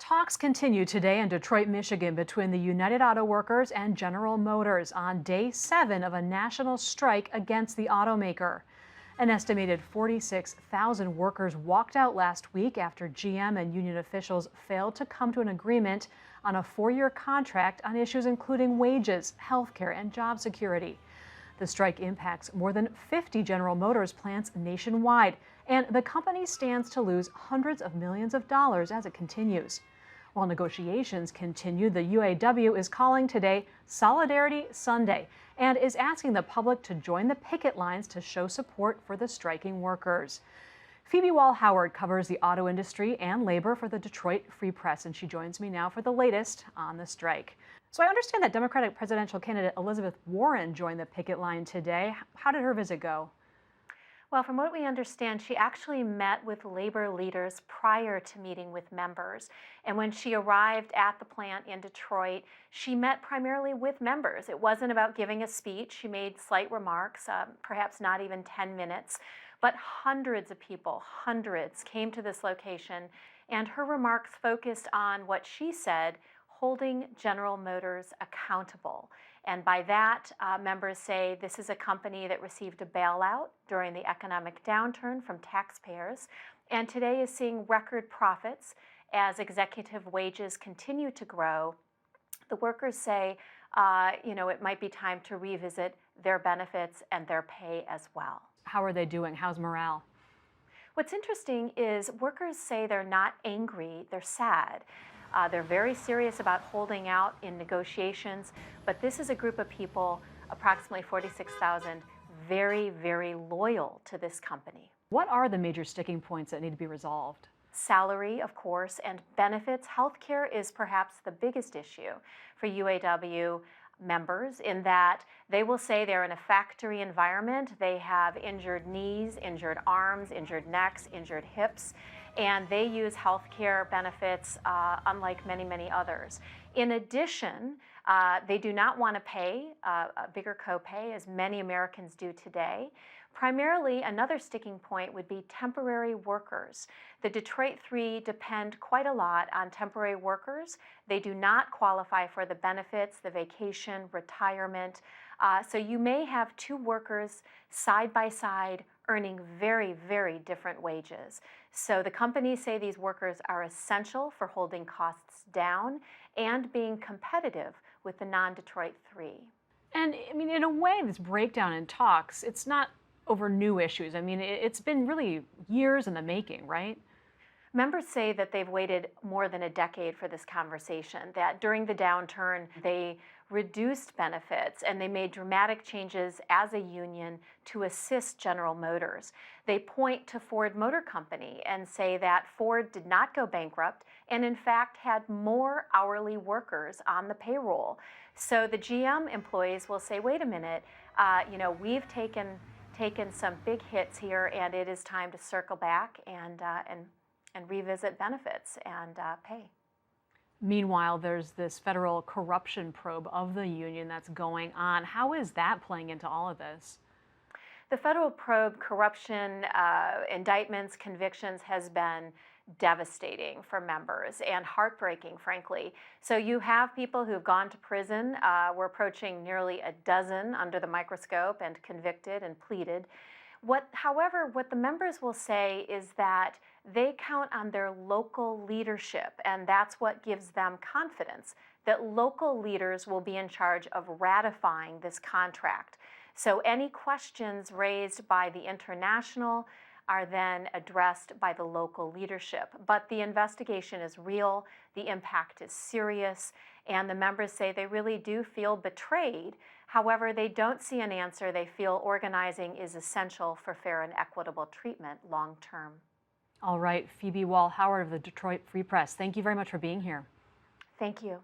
Talks continue today in Detroit, Michigan between the United Auto Workers and General Motors on day 7 of a national strike against the automaker. An estimated 46,000 workers walked out last week after GM and union officials failed to come to an agreement on a 4-year contract on issues including wages, health care, and job security. The strike impacts more than 50 General Motors plants nationwide, and the company stands to lose hundreds of millions of dollars as it continues. While negotiations continue, the UAW is calling today Solidarity Sunday and is asking the public to join the picket lines to show support for the striking workers. Phoebe Wall-Howard covers the auto industry and labor for the Detroit Free Press, and she joins me now for the latest on the strike. So I understand that Democratic presidential candidate Elizabeth Warren joined the picket line today. How did her visit go? Well, from what we understand, she actually met with labor leaders prior to meeting with members. And when she arrived at the plant in Detroit, she met primarily with members. It wasn't about giving a speech. She made slight remarks, perhaps not even 10 minutes. But hundreds of people, hundreds, came to this location, and her remarks focused on what she said, holding General Motors accountable. And by that, members say this is a company that received a bailout during the economic downturn from taxpayers, and today is seeing record profits as executive wages continue to grow. The workers say, it might be time to revisit their benefits and their pay as well. How are they doing? How's morale? What's interesting is workers say they're not angry, they're sad. They're very serious about holding out in negotiations, but this is a group of people, approximately 46,000, very, very loyal to this company. What are the major sticking points that need to be resolved? Salary, of course, and benefits. Healthcare is perhaps the biggest issue for UAW members, in that they will say they're in a factory environment. They have injured knees, injured arms, injured necks, injured hips, and they use healthcare benefits unlike many, many others. In addition, they do not want to pay a bigger copay, as many Americans do today. Primarily, another sticking point would be temporary workers. The Detroit Three depend quite a lot on temporary workers. They do not qualify for the benefits, the vacation, retirement. So you may have two workers side by side earning very, very different wages. So the companies say these workers are essential for holding costs down and being competitive with the non-Detroit Three. And I mean, in a way, this breakdown in talks, it's not over new issues. I mean, it's been really years in the making, right? Members say that they've waited more than a decade for this conversation, that during the downturn, they reduced benefits and they made dramatic changes as a union to assist General Motors. They point to Ford Motor Company and say that Ford did not go bankrupt and in fact had more hourly workers on the payroll. So the GM employees will say, wait a minute, we've taken some big hits here, and it is time to circle back and revisit benefits and pay. Meanwhile, there's this federal corruption probe of the union that's going on. How is that playing into all of this? The federal probe, corruption, indictments, convictions has been devastating for members and heartbreaking, frankly. So you have people who've gone to prison. We're approaching nearly a dozen under the microscope and convicted and pleaded. However, what the members will say is that they count on their local leadership, and that's what gives them confidence that local leaders will be in charge of ratifying this contract. So any questions raised by the international are then addressed by the local leadership. But the investigation is real, the impact is serious, and the members say they really do feel betrayed. However, they don't see an answer. They feel organizing is essential for fair and equitable treatment long term. All right, Phoebe Wall-Howard of the Detroit Free Press, thank you very much for being here. Thank you.